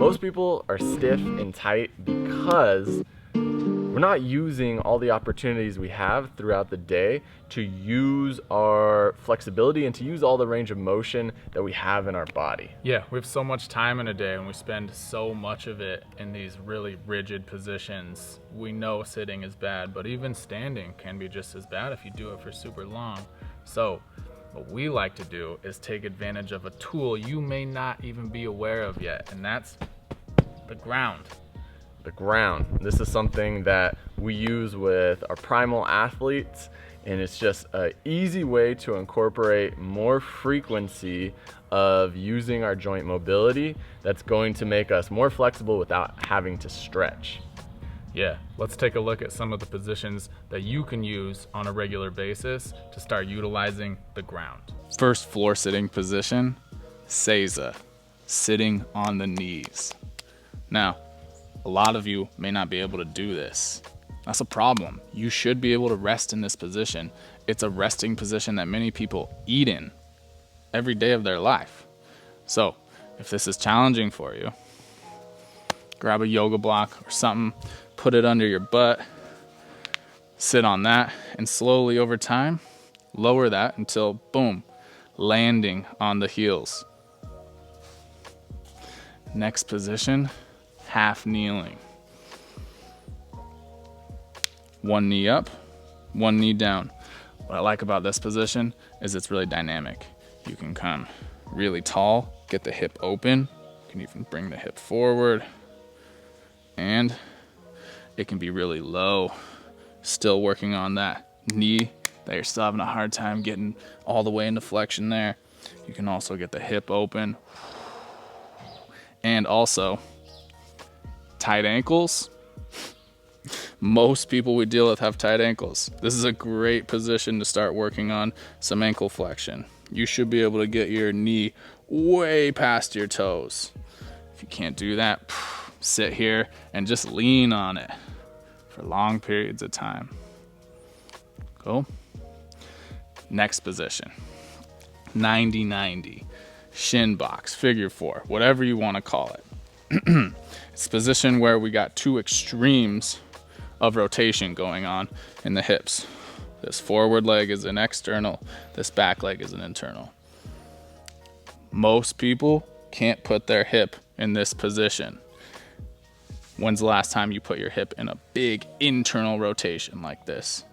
Most people are stiff and tight because we're not using all the opportunities we have throughout the day to use our flexibility and to use all the range of motion that we have in our body. Yeah, we have so much time in a day and we spend so much of it in these really rigid positions. We know sitting is bad, but even standing can be just as bad if you do it for super long. So what we like to do is take advantage of a tool you may not even be aware of yet, and that's the ground. The ground. This is something that we use with our primal athletes, and it's just an easy way to incorporate more frequency of using our joint mobility that's going to make us more flexible without having to stretch. Yeah, let's take a look at some of the positions that you can use on a regular basis to start utilizing the ground. First floor sitting position, Seiza, sitting on the knees. Now, a lot of you may not be able to do this. That's a problem. You should be able to rest in this position. It's a resting position that many people eat in every day of their life. So if this is challenging for you, grab a yoga block or something, put it under your butt, sit on that, and slowly over time, lower that until, boom, landing on the heels. Next position, half kneeling. One knee up, one knee down. What I like about this position is it's really dynamic. You can come really tall, get the hip open. You can even bring the hip forward. And it can be really low. Still working on that knee that you're still having a hard time getting all the way into flexion there. You can also get the hip open. And also, tight ankles. Most people we deal with have tight ankles. This is a great position to start working on some ankle flexion. You should be able to get your knee way past your toes. If you can't do that, sit here and just lean on it for long periods of time. Go. Next position, 90-90, shin box, figure four, whatever you want to call it. It's a position where we got two extremes of rotation going on in the hips. This forward leg is an external, this back leg is an internal. Most people can't put their hip in this position. When's the last time you put your hip in a big internal rotation like this?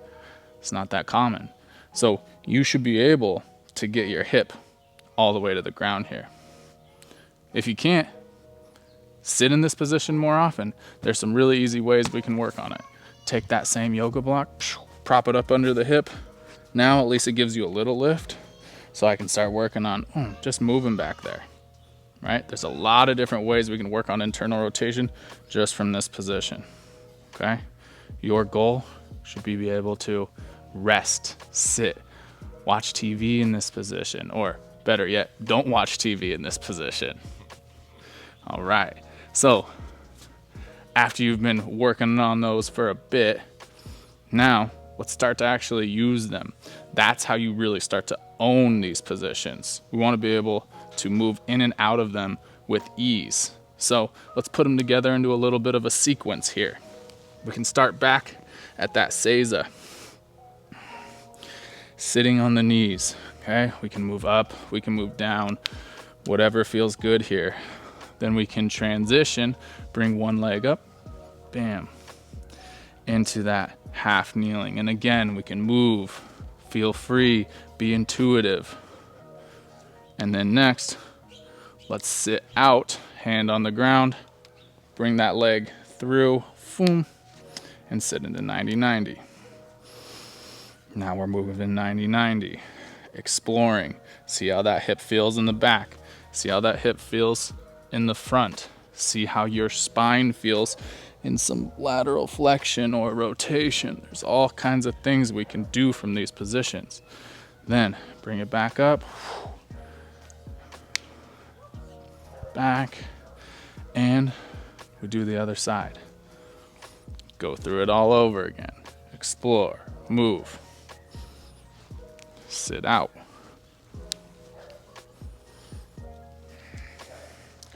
It's not that common. So you should be able to get your hip all the way to the ground here. If you can't, sit in this position more often. There's some really easy ways we can work on it. Take that same yoga block, prop it up under the hip. Now at least it gives you a little lift, so I can start working on just moving back there, right? There's a lot of different ways we can work on internal rotation just from this position, okay? Your goal should be able to rest, sit, watch TV in this position, or better yet, don't watch TV in this position. All right, so after you've been working on those for a bit, now let's start to actually use them. That's how you really start to own these positions. We want to be able to move in and out of them with ease. So let's put them together into a little bit of a sequence here. We can start back at that Seiza, sitting on the knees, okay? We can move up, we can move down, whatever feels good here. Then we can transition, bring one leg up, bam, into that half kneeling. And again, we can move, feel free, be intuitive. And then next, let's sit out, hand on the ground, bring that leg through, boom, and sit into 90-90. Now we're moving 90-90, exploring. See how that hip feels in the back. See how that hip feels in the front. See how your spine feels in some lateral flexion or rotation. There's all kinds of things we can do from these positions. Then bring it back up, back, and we do the other side. Go through it all over again. Explore, move, sit out,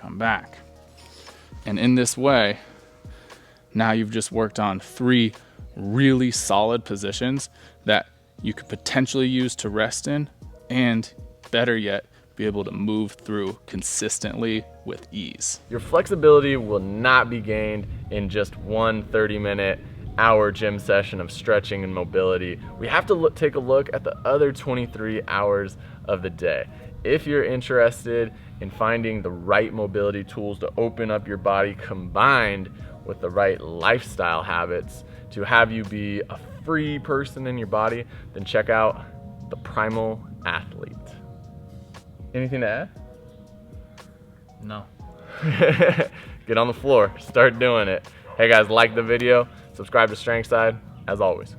come back, And in this way, now you've just worked on 3 really solid positions that you could potentially use to rest in, and better yet, be able to move through consistently with ease. Your flexibility will not be gained in just one 30-minute hour gym session of stretching and mobility. We have to take a look at the other 23 hours of the day. If you're interested in finding the right mobility tools to open up your body combined with the right lifestyle habits to have you be a free person in your body, then check out the Primal Athlete. Anything to add? No. Get on the floor, start doing it. Hey guys, like the video, subscribe to Strength Side, as always.